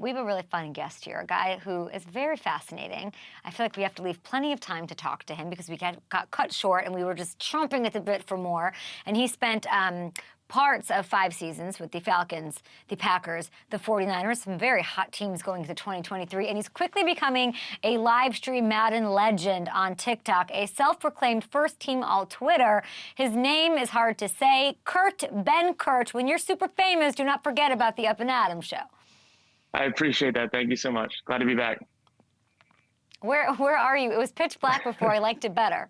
we have a really fun guest here, a guy who is very fascinating. I feel like we have to leave plenty of time to talk to him because we got cut short and we were just chomping at the bit for more. And he spent parts of 5 seasons with the Falcons, the Packers, the 49ers, some very hot teams going into 2023. And he's quickly becoming a live stream Madden legend on TikTok, a self-proclaimed first team all Twitter. His name is hard to say, Benkert. When you're super famous, do not forget about the Up and Adam show. I appreciate that. Thank you so much. Glad to be back. Where are you? It was pitch black before. I liked it better.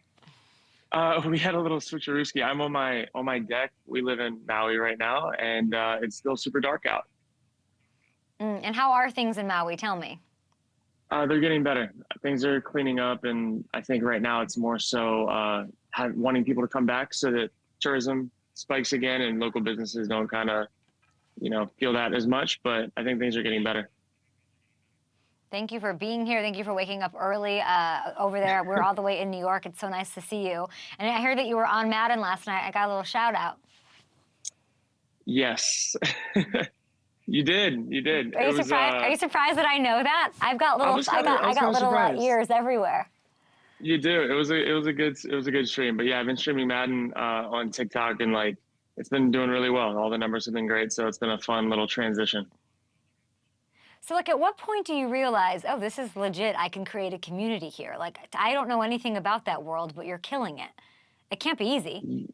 We had a little switcherooski. I'm on my deck. We live in Maui right now, and it's still super dark out. And how are things in Maui? Tell me. They're getting better. Things are cleaning up, and I think right now it's more so wanting people to come back so that tourism spikes again and local businesses don't kind of, feel that as much. But I think things are getting better. Thank you for being here. Thank you for waking up early over there. We're all the way in New York. It's so nice to see you. And I heard that you were on Madden last night. I got a little shout out. Yes. You did. Are you surprised? Are you surprised that I know that? I've got little I got little ears everywhere. You do. It was a good stream. But yeah, I've been streaming Madden on TikTok, and it's been doing really well. All the numbers have been great, so it's been a fun little transition. So, at what point do you realize, oh, this is legit, I can create a community here? I don't know anything about that world, but you're killing it. It can't be easy.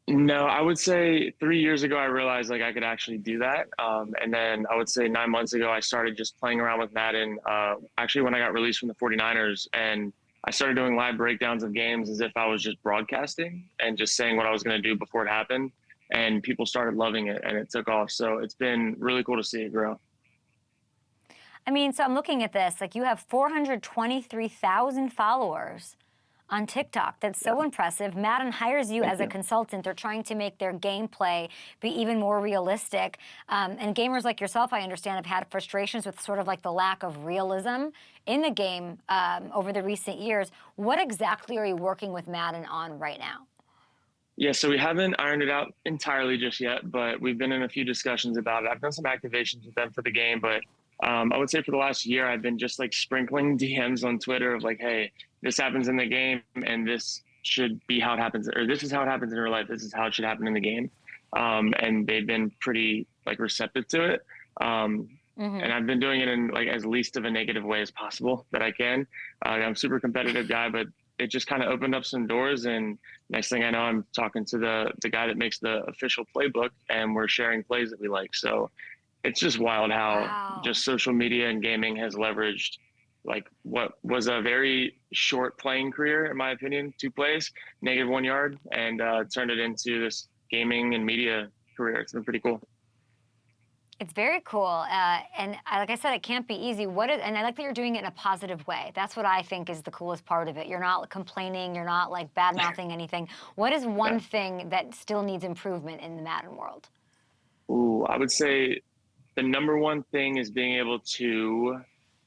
No, I would say 3 years ago, I realized, I could actually do that. And then I would say 9 months ago, I started just playing around with Madden, actually when I got released from the 49ers. And I started doing live breakdowns of games as if I was just broadcasting and just saying what I was going to do before it happened. And people started loving it, and it took off. So it's been really cool to see it grow. I mean, so I'm looking at this, you have 423,000 followers on TikTok. That's so impressive. Madden hires you as a consultant. They're trying to make their gameplay be even more realistic. And gamers like yourself, I understand, have had frustrations with sort of the lack of realism in the game over the recent years. What exactly are you working with Madden on right now? Yeah, so we haven't ironed it out entirely just yet, but we've been in a few discussions about it. I've done some activations with them for the game, but I would say for the last year, I've been just sprinkling DMs on Twitter of hey, this happens in the game and this should be how it happens, or this is how it happens in real life. This is how it should happen in the game. And they've been pretty receptive to it. And I've been doing it in as least of a negative way as possible that I can. I'm a super competitive guy, but it just kind of opened up some doors. And next thing I know, I'm talking to the guy that makes the official playbook, and we're sharing plays that we like. So it's just wild how just social media and gaming has leveraged what was a very short playing career, in my opinion, 2 plays, -1 yard, and turned it into this gaming and media career. It's been pretty cool. It's very cool. And like I said, it can't be easy. And I like that you're doing it in a positive way. That's what I think is the coolest part of it. You're not complaining. You're not bad-mouthing anything. What is one thing that still needs improvement in the Madden world? Ooh, I would say the number one thing is being able to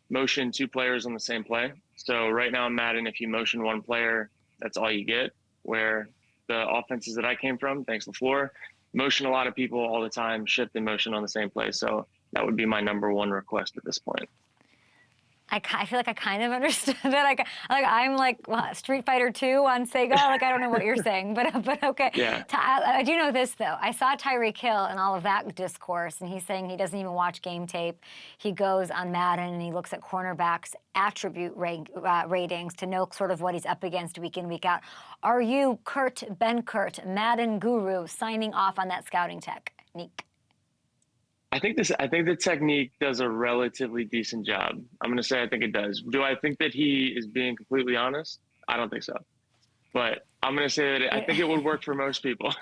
motion 2 players on the same play. So right now in Madden, if you motion 1 player, that's all you get. Where the offenses that I came from, thanks LaFleur, motion a lot of people all the time, shift and motion on the same play. So that would be my number 1 request at this point. I feel like I kind of understood it. I'm what, Street Fighter 2 on Sega. I don't know what you're saying, but okay. Yeah. I do know this though. I saw Tyreek Hill and all of that discourse, and he's saying he doesn't even watch game tape. He goes on Madden and he looks at cornerbacks' attribute ratings to know sort of what he's up against week in, week out. Are you Benkert, Madden guru, signing off on that scouting technique? I think the technique does a relatively decent job. I'm going to say I think it does. Do I think that he is being completely honest? I don't think so. But I'm going to say that I think it would work for most people.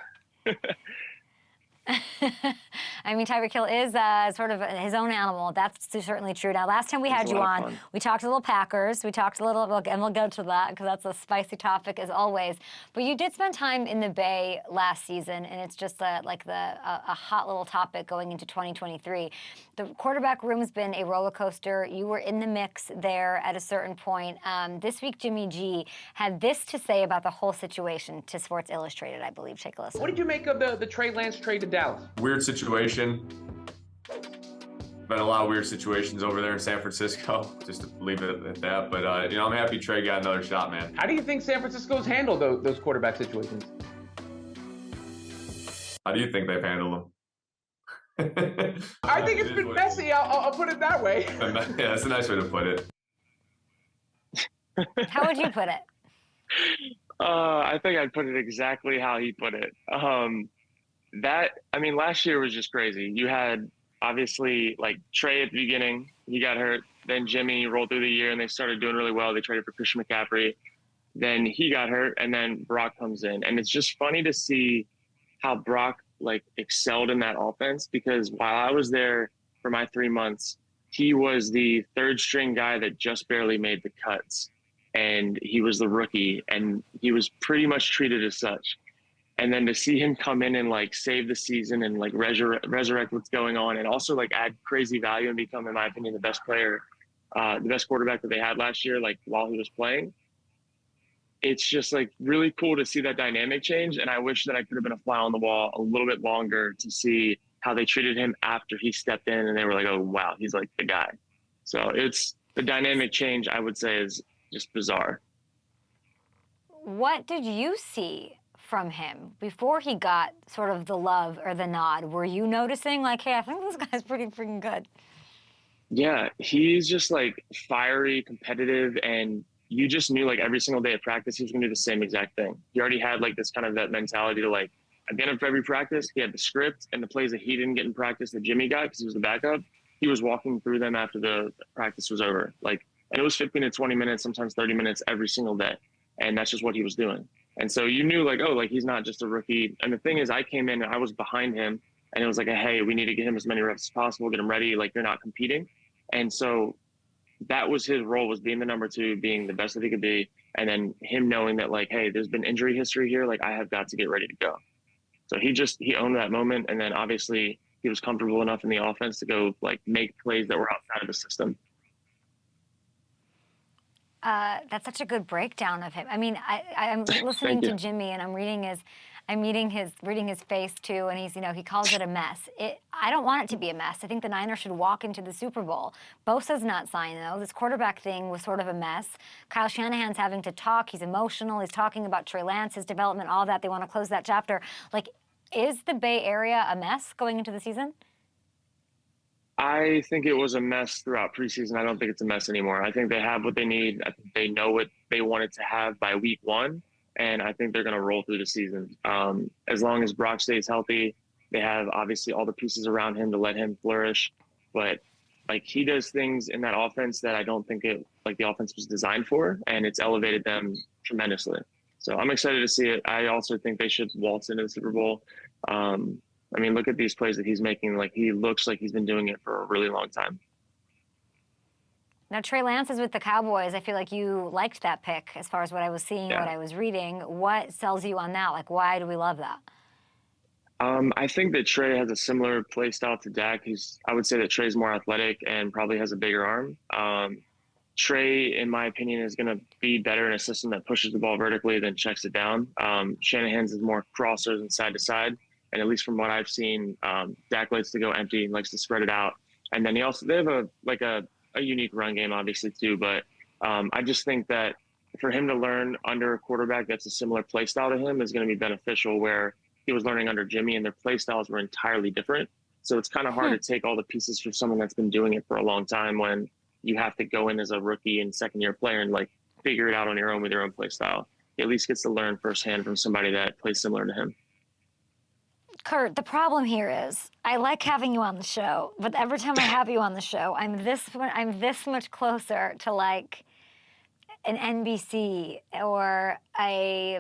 I mean, Tyreek Hill is sort of his own animal. That's certainly true. Now, last time we had you on, we talked a little Packers. We talked a little, and we'll go to that because that's a spicy topic as always. But you did spend time in the Bay last season, and it's just a hot little topic going into 2023. The quarterback room's been a roller coaster. You were in the mix there at a certain point. This week, Jimmy G had this to say about the whole situation to Sports Illustrated, I believe. Take a listen. What did you make of the Trey Lance trade to Dallas? Weird situation. been a lot of weird situations over there in San Francisco, just to leave it at that. But, I'm happy Trey got another shot, man. How do you think San Francisco's handled those quarterback situations? How do you think they've handled them? I think it's been messy. I'll put it that way. Yeah, that's a nice way to put it. How would you put it? I think I'd put it exactly how he put it. Last year was just crazy. You had obviously like Trey at the beginning, he got hurt. Then Jimmy rolled through the year and they started doing really well. They traded for Christian McCaffrey. Then he got hurt and then Brock comes in. And it's just funny to see how Brock like excelled in that offense, because while I was there for my 3 months, he was the third string guy that just barely made the cuts. And he was the rookie and he was pretty much treated as such. And then to see him come in and like save the season and like resurrect what's going on and also like add crazy value and become, in my opinion, the best player, the best quarterback that they had last year, like while he was playing. It's just like really cool to see that dynamic change. And I wish that I could have been a fly on the wall a little bit longer to see how they treated him after he stepped in and they were like, oh, wow, he's like the guy. So it's the dynamic change, I would say, is just bizarre. What did you see from him before he got sort of the love or the nod? Were you noticing like, hey, I think this guy's pretty freaking good? Yeah, he's just like fiery, competitive, and you just knew like every single day of practice he was gonna do the same exact thing. He already had like this kind of that mentality to like, at the end of every practice, he had the script and the plays that he didn't get in practice that Jimmy got because he was the backup. He was walking through them after the practice was over. And it was 15 to 20 minutes, sometimes 30 minutes every single day. And that's just what he was doing. And so you knew like, oh, like he's not just a rookie. And the thing is, I came in and I was behind him and it was like, hey, we need to get him as many reps as possible, get him ready. Like you're not competing. And so that was his role, was being the number two, being the best that he could be. And then him knowing that like, hey, there's been injury history here. Like I have got to get ready to go. So he owned that moment. And then obviously he was comfortable enough in the offense to go like make plays that were outside of the system. That's such a good breakdown of him. I mean, I'm listening to Jimmy and I'm reading his face too, and he calls it a mess. I don't want it to be a mess. I think the Niners should walk into the Super Bowl. Bosa's not signed though. This quarterback thing was sort of a mess. Kyle Shanahan's having to talk. He's emotional. He's talking about Trey Lance, his development, all that. They want to close that chapter. Like, is the Bay Area a mess going into the season? I think it was a mess throughout preseason. I don't think it's a mess anymore. I think they have what they need. I think they know what they wanted to have by week one, and I think they're going to roll through the season. As long as Brock stays healthy, they have obviously all the pieces around him to let him flourish. But like he does things in that offense that I don't think the offense was designed for, and it's elevated them tremendously. So I'm excited to see it. I also think they should waltz into the Super Bowl. I mean, look at these plays that he's making. Like, he looks like he's been doing it for a really long time. Now, Trey Lance is with the Cowboys. I feel like you liked that pick as far as what I was seeing, what I was reading. What sells you on that? Like, why do we love that? I think that Trey has a similar play style to Dak. I would say that Trey's more athletic and probably has a bigger arm. Trey, in my opinion, is going to be better in a system that pushes the ball vertically than checks it down. Shanahan's is more crossers and side to side. And at least from what I've seen, Dak likes to go empty and likes to spread it out. And then they have a unique run game, obviously, too. But I just think that for him to learn under a quarterback that's a similar play style to him is going to be beneficial, where he was learning under Jimmy and their play styles were entirely different. So it's kind of hard to take all the pieces from someone that's been doing it for a long time when you have to go in as a rookie and second-year player and like figure it out on your own with your own play style. He at least gets to learn firsthand from somebody that plays similar to him. Kurt, the problem here is I like having you on the show, but every time I have you on the show, I'm this much closer to like an NBC or a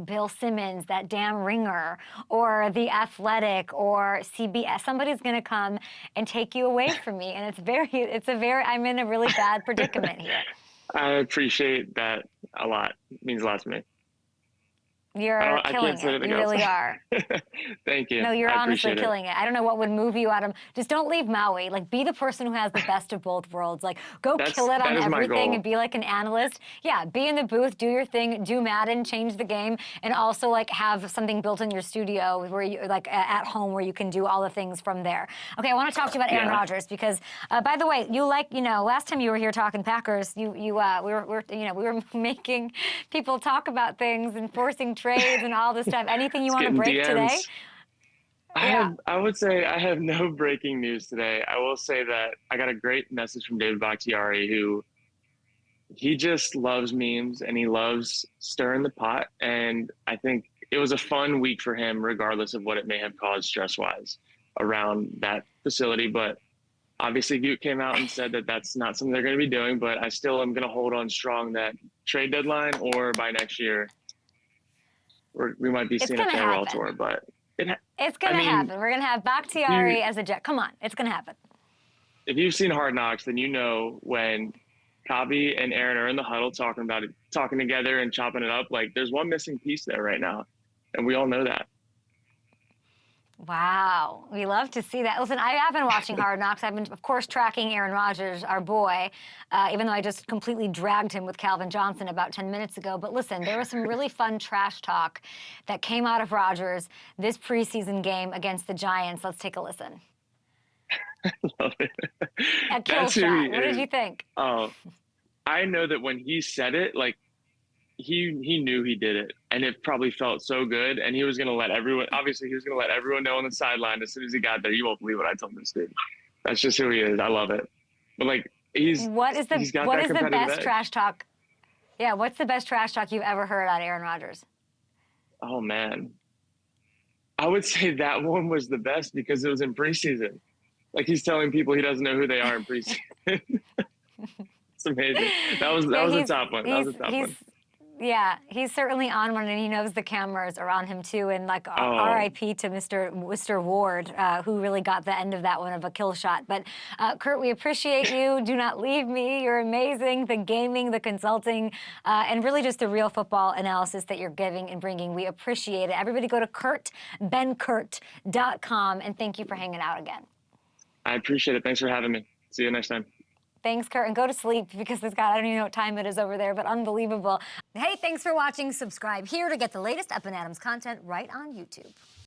Bill Simmons, that damn Ringer, or The Athletic, or CBS. Somebody's going to come and take you away from me, and I'm in a really bad predicament here. I appreciate that a lot. It means a lot to me. You're I killing can't say it. anything You else. really are. Thank you. No, you're I honestly appreciate it. killing it. I don't know what would move you out of. Just don't leave Maui. Like, be the person who has the best of both worlds. Like, go kill it on That is my everything goal. and be like an analyst. Yeah, be in the booth, do your thing, do Madden, change the game, and also like have something built in your studio where you like at home where you can do all the things from there. Okay, I want to talk to you about Aaron Rodgers because, by the way, last time you were here talking Packers, we were making people talk about things and forcing trades and all this stuff. Anything you want to break DMs. today? I would say I have no breaking news today. I will say that I got a great message from David Bakhtiari, who he just loves memes and he loves stirring the pot. And I think it was a fun week for him, regardless of what it may have caused stress-wise around that facility. But obviously, Butte came out and said that that's not something they're going to be doing. But I still am going to hold on strong that trade deadline or by next year, we might be seeing a farewell tour. But it's going to happen. We're going to have Bakhtiari as a Jet. Come on, it's going to happen. If you've seen Hard Knocks, then you know when Kabi and Aaron are in the huddle talking together and chopping it up. Like, there's one missing piece there right now, and we all know that. Wow, we love to see that. Listen, I have been watching Hard Knocks. I've been, of course, tracking Aaron Rodgers, our boy, even though I just completely dragged him with Calvin Johnson about 10 minutes ago. But listen, there was some really fun trash talk that came out of Rodgers this preseason game against the Giants. Let's take a listen. I love it. A kill shot. What did you think? Oh, I know that when he said it, like, he knew he did it, and it probably felt so good, and he was going to let everyone know on the sideline as soon as he got there. You won't believe what I told this dude. That's just who he is. I love it. But like, what is the best edge. trash talk? Yeah, what's the best trash talk you've ever heard on Aaron Rodgers? Oh man, I would say that one was the best because it was in preseason. Like, he's telling people he doesn't know who they are in preseason. It's amazing. That was a top one. That was a top one. Yeah, he's certainly on one, and he knows the cameras are on him too. And like, R.I.P. to Mr. Ward, who really got the end of that one of a kill shot. But Kurt, we appreciate you. Do not leave me. You're amazing. The gaming, the consulting, and really just the real football analysis that you're giving and bringing. We appreciate it. Everybody, go to Benkert.com, and thank you for hanging out again. I appreciate it. Thanks for having me. See you next time. Thanks, Kurt, and go to sleep because I don't even know what time it is over there, but unbelievable. Hey, thanks for watching. Subscribe here to get the latest Up and Adams content right on YouTube.